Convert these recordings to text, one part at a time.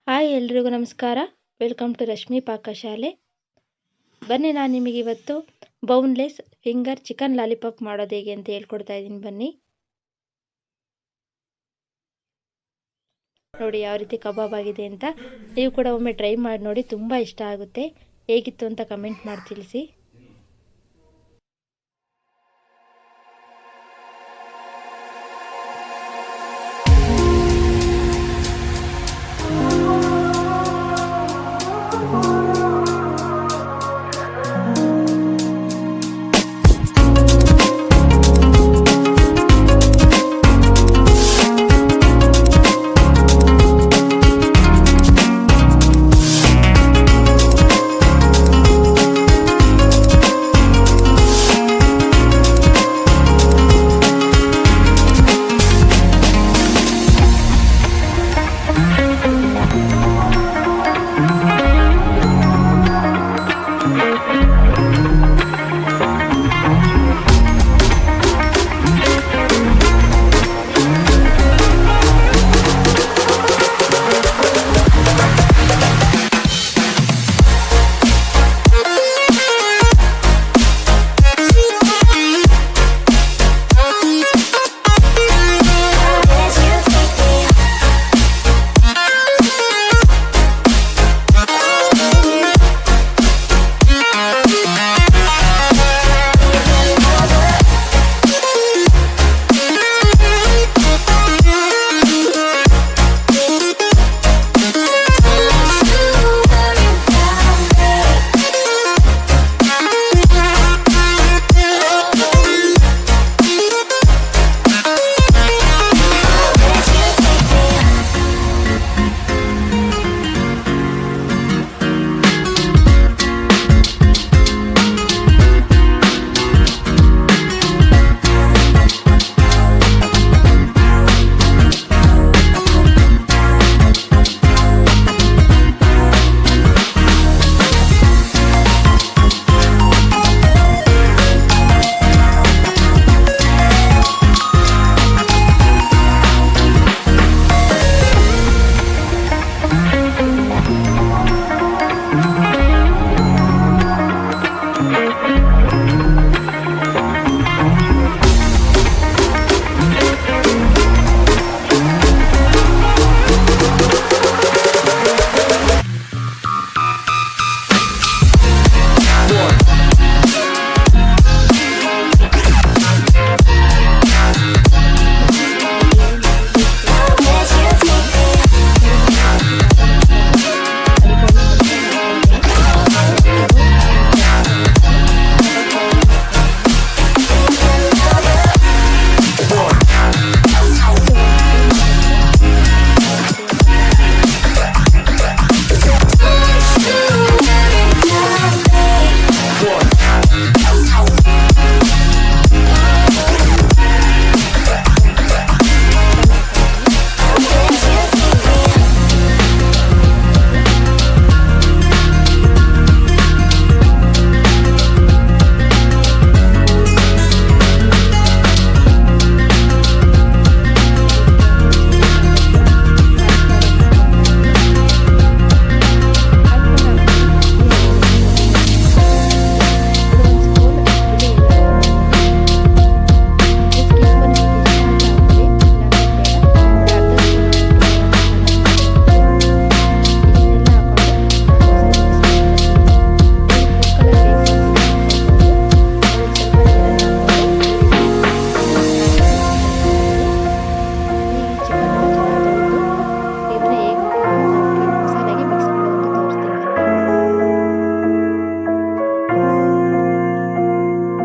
Hi ಎಲ್ರಿಗೂ ನಮಸ್ಕಾರ. Welcome to Rashmi ಪಾಕಶಾಲೆ. ಬನ್ನಿ, ನಾನು ನಿಮಗೆ ಇವತ್ತು ಬೌನ್ಲೆಸ್ ಫಿಂಗರ್ ಚಿಕನ್ ಲಾಲಿಪಾಪ್ ಮಾಡೋದು ಹೇಗೆ ಅಂತ ಹೇಳ್ಕೊಡ್ತಾ ಇದ್ದೀನಿ. ಬನ್ನಿ ನೋಡಿ ಯಾವ ರೀತಿ ಕಬಾಬ್ ಆಗಿದೆ ಅಂತ. ನೀವು ಕೂಡ ಒಮ್ಮೆ ಟ್ರೈ ಮಾಡಿ ನೋಡಿ, ತುಂಬ ಇಷ್ಟ ಆಗುತ್ತೆ. ಹೇಗಿತ್ತು ಅಂತ ಕಮೆಂಟ್ ಮಾಡಿ ತಿಳಿಸಿ.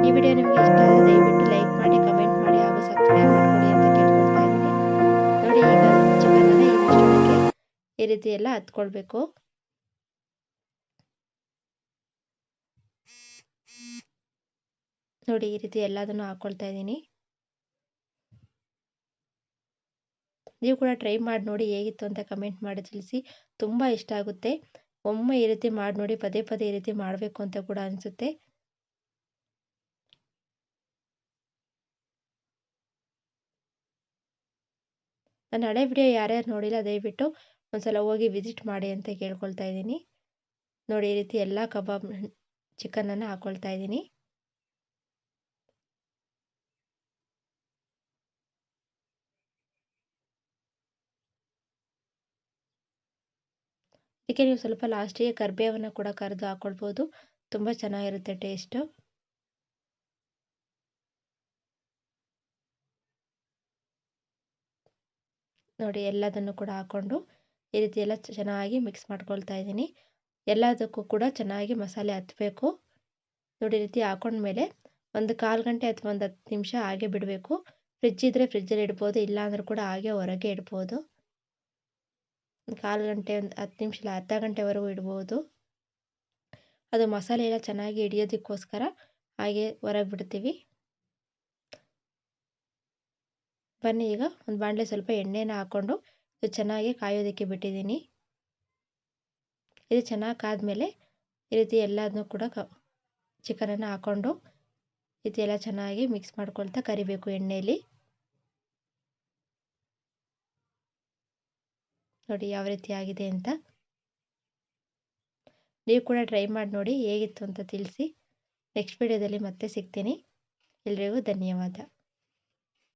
ಈ ವಿಡಿಯೋ ನಿಮಗೆ ಇಷ್ಟ ಆದರೆ ದಯವಿಟ್ಟು ಲೈಕ್ ಮಾಡಿ, ಕಮೆಂಟ್ ಮಾಡಿ ಹಾಗೂ ಸಬ್ಸ್ಕ್ರೈಬ್ ಮಾಡ್ಕೊಳ್ಳಿ ಅಂತ ಕೇಳ್ಕೊಳ್ತಾ ಇದ್ದೀನಿ. ನೋಡಿ, ಈಗ ಚಿಕನನ್ನು ಈ ಮಿಶ್ರಣಕ್ಕೆ ಈ ರೀತಿ ಎಲ್ಲ ಹತ್ಕೊಳ್ಬೇಕು. ನೋಡಿ, ಈ ರೀತಿ ಎಲ್ಲದನ್ನು ಹಾಕೊಳ್ತಾ ಇದ್ದೀನಿ. ನೀವು ಕೂಡ ಟ್ರೈ ಮಾಡಿ ನೋಡಿ, ಹೇಗಿತ್ತು ಅಂತ ಕಮೆಂಟ್ ಮಾಡಿ ತಿಳಿಸಿ. ತುಂಬ ಇಷ್ಟ ಆಗುತ್ತೆ. ಒಮ್ಮೆ ಈ ರೀತಿ ಮಾಡಿ ನೋಡಿ, ಪದೇ ಪದೇ ಈ ರೀತಿ ಮಾಡಬೇಕು ಅಂತ ಕೂಡ ಅನಿಸುತ್ತೆ. ನನ್ನ ಹಳೆ ವಿಡಿಯೋ ಯಾರ್ಯಾರು ನೋಡಿಲ್ಲ ದಯವಿಟ್ಟು ಒಂದ್ಸಲ ಹೋಗಿ ವಿಸಿಟ್ ಮಾಡಿ ಅಂತ ಕೇಳ್ಕೊಳ್ತಾ ಇದ್ದೀನಿ. ನೋಡಿ ಈ ರೀತಿ ಎಲ್ಲ ಕಬಾಬ್ ಚಿಕನನ್ನು ಹಾಕ್ಕೊಳ್ತಾ ಇದ್ದೀನಿ. ಇದಕ್ಕೆ ನೀವು ಸ್ವಲ್ಪ ಲಾಸ್ಟಿಗೆ ಕರಿಬೇವನ್ನು ಕೂಡ ಕರೆದು ಹಾಕ್ಕೊಳ್ಬೋದು. ತುಂಬ ಚೆನ್ನಾಗಿರುತ್ತೆ ಟೇಸ್ಟು. ನೋಡಿ ಎಲ್ಲದನ್ನು ಕೂಡ ಹಾಕ್ಕೊಂಡು ಈ ರೀತಿ ಎಲ್ಲ ಚೆನ್ನಾಗಿ ಮಿಕ್ಸ್ ಮಾಡ್ಕೊಳ್ತಾ ಇದ್ದೀನಿ. ಎಲ್ಲದಕ್ಕೂ ಕೂಡ ಚೆನ್ನಾಗಿ ಮಸಾಲೆ ಹತ್ತಬೇಕು. ನೋಡಿ ಈ ರೀತಿ ಹಾಕೊಂಡ್ಮೇಲೆ ಒಂದು 1/4 ಗಂಟೆ ಅಥವಾ ಒಂದು 10 ನಿಮಿಷ ಹಾಗೆ ಬಿಡಬೇಕು. ಫ್ರಿಜ್ ಇದ್ದರೆ ಫ್ರಿಜ್ಜಲ್ಲಿ ಇಡ್ಬೋದು, ಇಲ್ಲ ಅಂದರೂ ಕೂಡ ಹಾಗೆ ಹೊರಗೆ ಇಡ್ಬೋದು. 1/4 ಗಂಟೆ, ಒಂದು 10 ನಿಮಿಷ ಇಲ್ಲ ಅರ್ಧ ಗಂಟೆವರೆಗೂ ಇಡ್ಬೋದು. ಅದು ಮಸಾಲೆ ಎಲ್ಲ ಚೆನ್ನಾಗಿ ಹಿಡಿಯೋದಕ್ಕೋಸ್ಕರ ಹಾಗೆ ಹೊರಗೆ ಬಿಡ್ತೀವಿ. ಬನ್ನಿ ಈಗ ಒಂದು ಬಾಣಲೆ ಸ್ವಲ್ಪ ಎಣ್ಣೆನ ಹಾಕ್ಕೊಂಡು ಇದು ಚೆನ್ನಾಗಿ ಕಾಯೋದಕ್ಕೆ ಬಿಟ್ಟಿದ್ದೀನಿ. ಇದು ಚೆನ್ನಾಗಿ ಕಾದ್ಮೇಲೆ ಈ ರೀತಿ ಎಲ್ಲದನ್ನೂ ಕೂಡ ಚಿಕನನ್ನು ಹಾಕ್ಕೊಂಡು ಈ ರೀತಿ ಎಲ್ಲ ಚೆನ್ನಾಗಿ ಮಿಕ್ಸ್ ಮಾಡ್ಕೊಳ್ತಾ ಕರಿಬೇಕು ಎಣ್ಣೆಯಲ್ಲಿ. ನೋಡಿ ಯಾವ ರೀತಿ ಆಗಿದೆ ಅಂತ. ನೀವು ಕೂಡ ಟ್ರೈ ಮಾಡಿ ನೋಡಿ ಹೇಗಿತ್ತು ಅಂತ ತಿಳಿಸಿ. ನೆಕ್ಸ್ಟ್ ವಿಡಿಯೋದಲ್ಲಿ ಮತ್ತೆ ಸಿಗ್ತೀನಿ. ಎಲ್ರಿಗೂ ಧನ್ಯವಾದ.